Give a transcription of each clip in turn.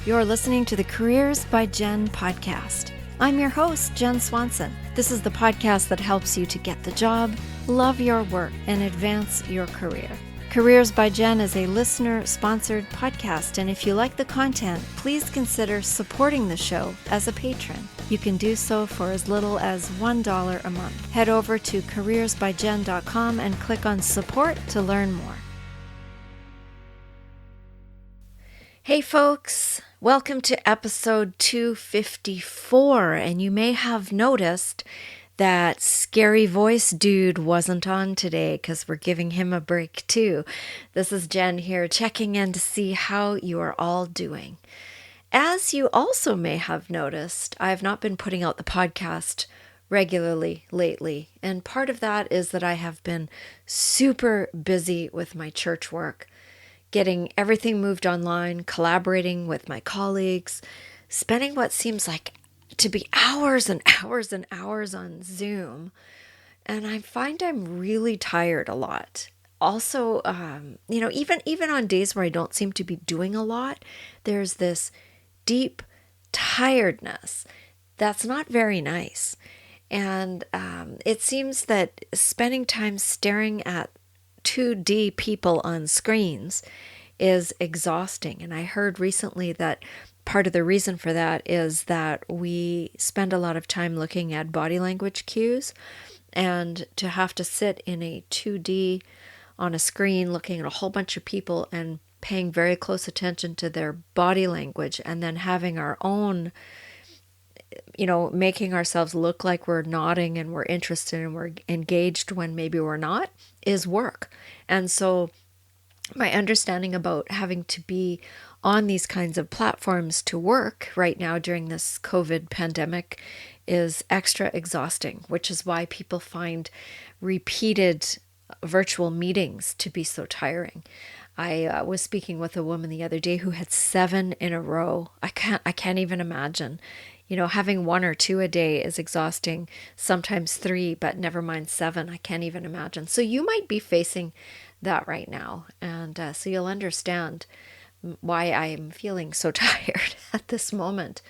You're listening to the Careers by Jenn podcast. I'm your host, Jenn Swanson. This is the podcast that helps you to get the job, love your work, and advance your career. Careers by Jenn is a listener-sponsored podcast, and if you like the content, please consider supporting the show as a patron. You can do so for as little as $1 a month. Head over to CareersbyJenn.com and click on support to learn more. Hey folks, welcome to episode 254, and you may have noticed that scary voice dude wasn't on today because we're giving him a break too. This is Jenn here checking in to see how you are all doing. As you also may have noticed, I have not been putting out the podcast regularly lately, and part of that is that I have been super busy with my church work, getting everything moved online, collaborating with my colleagues, spending what seems like to be hours and hours and hours on Zoom. And I find I'm really tired a lot. Also, even on days where I don't seem to be doing a lot, there's this deep tiredness that's not very nice. And it seems that spending time staring at 2D people on screens is exhausting. And I heard recently that part of the reason for that is that we spend a lot of time looking at body language cues, and to have to sit in a 2D on a screen looking at a whole bunch of people and paying very close attention to their body language, and then having our own, making ourselves look like we're nodding and we're interested and we're engaged when maybe we're not, is work. And so my understanding about having to be on these kinds of platforms to work right now during this COVID pandemic is extra exhausting, which is why people find repeated virtual meetings to be so tiring. I was speaking with a woman the other day who had 7 in a row. I can't even imagine. Having 1 or 2 a day is exhausting, sometimes 3, but never mind 7. I can't even imagine. So you might be facing that right now. And so you'll understand why I am feeling so tired at this moment.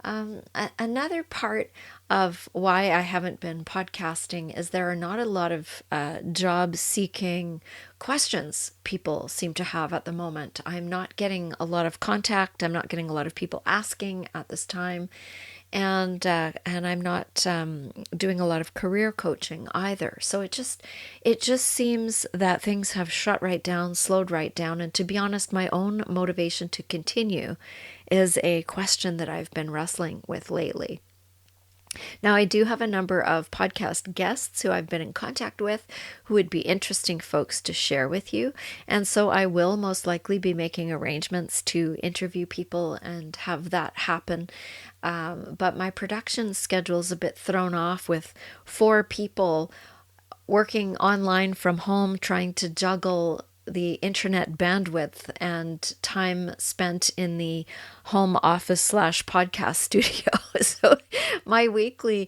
Another part of why I haven't been podcasting is there are not a lot of job-seeking questions people seem to have at the moment. I'm not getting a lot of contact. I'm not getting a lot of people asking at this time. And I'm not doing a lot of career coaching either. So it just seems that things have shut right down, slowed right down. And to be honest, my own motivation to continue is a question that I've been wrestling with lately. Now, I do have a number of podcast guests who I've been in contact with who would be interesting folks to share with you. And so I will most likely be making arrangements to interview people and have that happen. But my production schedule is a bit thrown off with 4 people working online from home, trying to juggle the internet bandwidth and time spent in the home office / podcast studio. So my weekly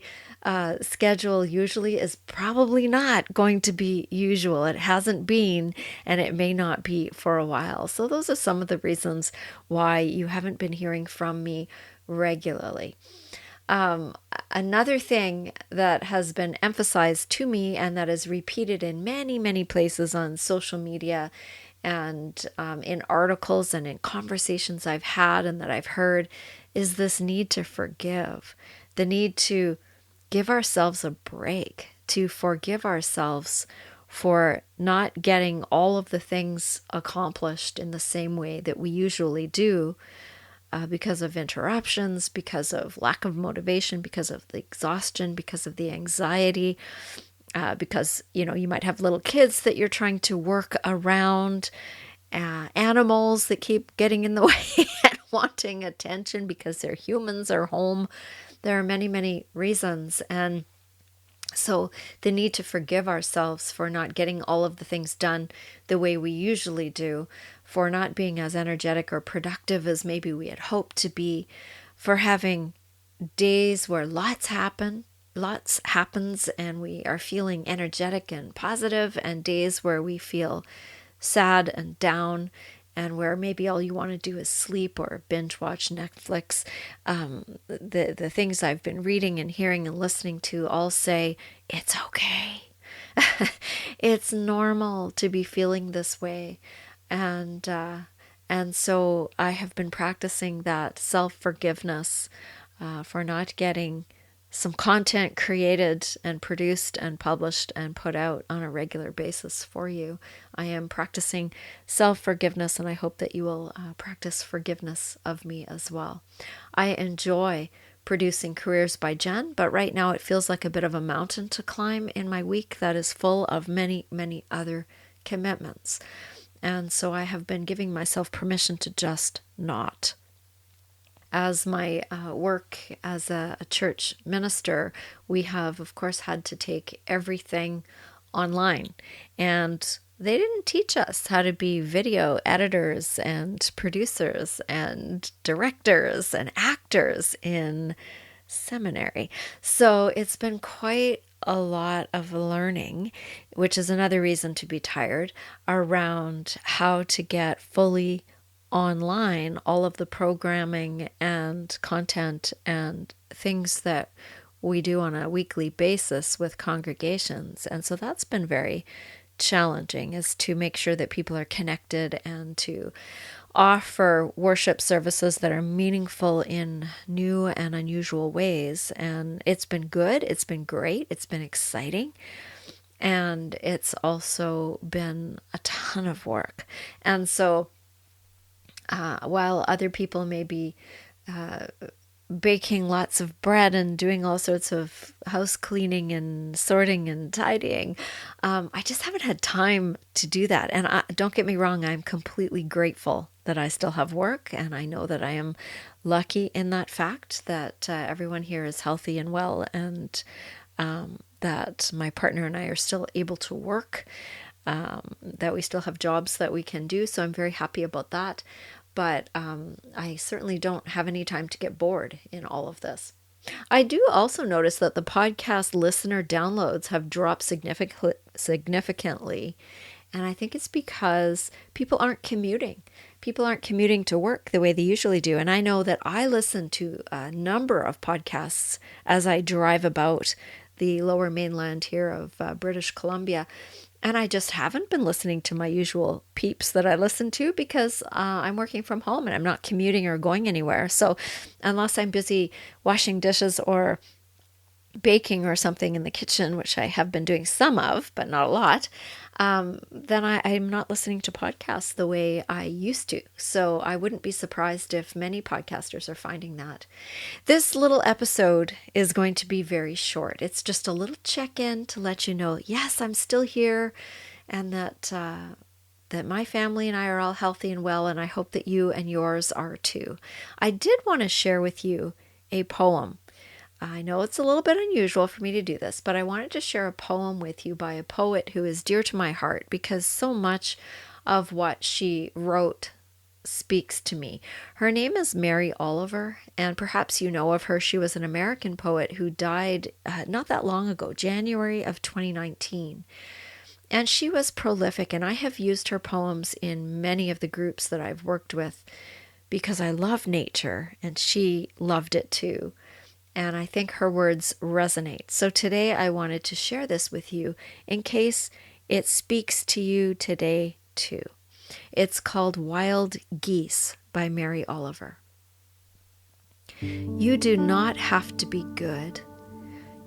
schedule usually is probably not going to be usual. It hasn't been, and it may not be for a while. So those are some of the reasons why you haven't been hearing from me regularly. Another thing that has been emphasized to me and that is repeated in many, many places on social media and in articles and in conversations I've had and that I've heard is this need to forgive, the need to give ourselves a break, to forgive ourselves for not getting all of the things accomplished in the same way that we usually do. Because of interruptions, because of lack of motivation, because of the exhaustion, because of the anxiety, because, you might have little kids that you're trying to work around, animals that keep getting in the way and wanting attention because their humans are home. There are many, many reasons. And so the need to forgive ourselves for not getting all of the things done the way we usually do, for not being as energetic or productive as maybe we had hoped to be, for having days where lots happens and we are feeling energetic and positive, and days where we feel sad and down and where maybe all you want to do is sleep or binge watch Netflix, the things I've been reading and hearing and listening to all say it's okay. It's normal to be feeling this way, and so I have been practicing that self-forgiveness for not getting some content created and produced and published and put out on a regular basis for you. I am practicing self-forgiveness, and I hope that you will practice forgiveness of me as well. I enjoy producing Careers by Jenn, but right now it feels like a bit of a mountain to climb in my week that is full of many, many other commitments. And so I have been giving myself permission to just not. As my work as a church minister, we have, of course, had to take everything online. And they didn't teach us how to be video editors and producers and directors and actors in seminary. So it's been quite a lot of learning, which is another reason to be tired, around how to get fully online all of the programming and content and things that we do on a weekly basis with congregations. And so that's been very challenging, is to make sure that people are connected and to offer worship services that are meaningful in new and unusual ways. And it's been good. It's been great. It's been exciting. And it's also been a ton of work. And so while other people may be baking lots of bread and doing all sorts of house cleaning and sorting and tidying, I just haven't had time to do that. And don't get me wrong, I'm completely grateful that I still have work, and I know that I am lucky in that fact that everyone here is healthy and well, and that my partner and I are still able to work, that we still have jobs that we can do. So I'm very happy about that. But I certainly don't have any time to get bored in all of this. I do also notice that the podcast listener downloads have dropped significantly. And I think it's because people aren't commuting. People aren't commuting to work the way they usually do. And I know that I listen to a number of podcasts as I drive about the lower mainland here of British Columbia. And I just haven't been listening to my usual peeps that I listen to because I'm working from home and I'm not commuting or going anywhere. So unless I'm busy washing dishes or baking or something in the kitchen, which I have been doing some of, but not a lot, then I'm not listening to podcasts the way I used to. So I wouldn't be surprised if many podcasters are finding that. This little episode is going to be very short. It's just a little check-in to let you know, yes, I'm still here, and that my family and I are all healthy and well, and I hope that you and yours are too. I did want to share with you a poem. I know it's a little bit unusual for me to do this, but I wanted to share a poem with you by a poet who is dear to my heart because so much of what she wrote speaks to me. Her name is Mary Oliver, and perhaps you know of her. She was an American poet who died not that long ago, January of 2019. And she was prolific, and I have used her poems in many of the groups that I've worked with because I love nature, and she loved it too. And I think her words resonate. So today I wanted to share this with you in case it speaks to you today too. It's called Wild Geese by Mary Oliver. You do not have to be good.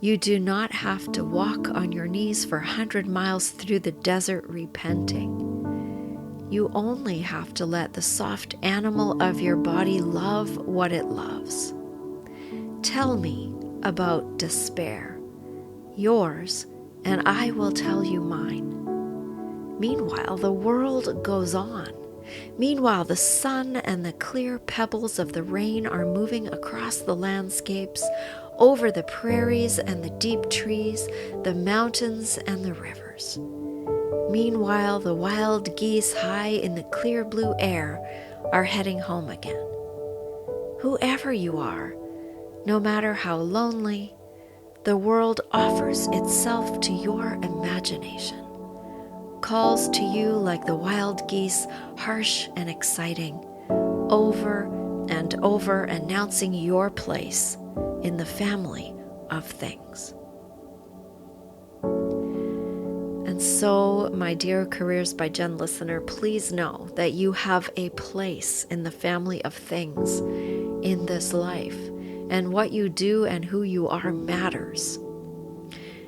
You do not have to walk on your knees for 100 miles through the desert repenting. You only have to let the soft animal of your body love what it loves. Tell me about despair, yours, and I will tell you mine. Meanwhile, the world goes on. Meanwhile, the sun and the clear pebbles of the rain are moving across the landscapes, over the prairies and the deep trees, the mountains and the rivers. Meanwhile, the wild geese high in the clear blue air are heading home again. Whoever you are, no matter how lonely, the world offers itself to your imagination. calls to you like the wild geese, harsh and exciting, over and over announcing your place in the family of things. And so, my dear Careers by Jenn listener, please know that you have a place in the family of things in this life. And what you do and who you are matters.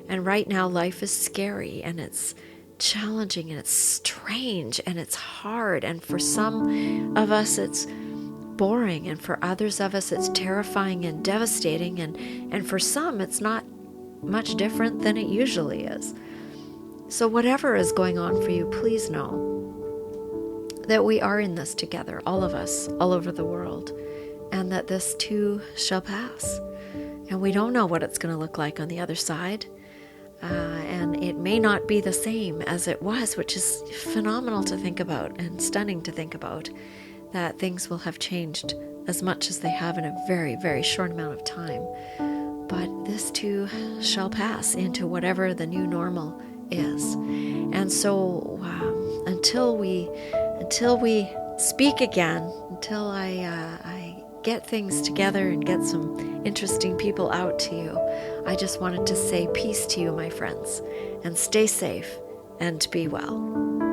And right now, life is scary and it's challenging and it's strange and it's hard. And for some of us, it's boring. And for others of us, it's terrifying and devastating. And for some, it's not much different than it usually is. So whatever is going on for you, please know that we are in this together, all of us, all over the world, and that this too shall pass. And we don't know what it's going to look like on the other side. And it may not be the same as it was, which is phenomenal to think about and stunning to think about, that things will have changed as much as they have in a very, very short amount of time. But this too shall pass into whatever the new normal is. And so until we speak again, until I get things together and get some interesting people out to you, I just wanted to say peace to you, my friends, and stay safe and be well.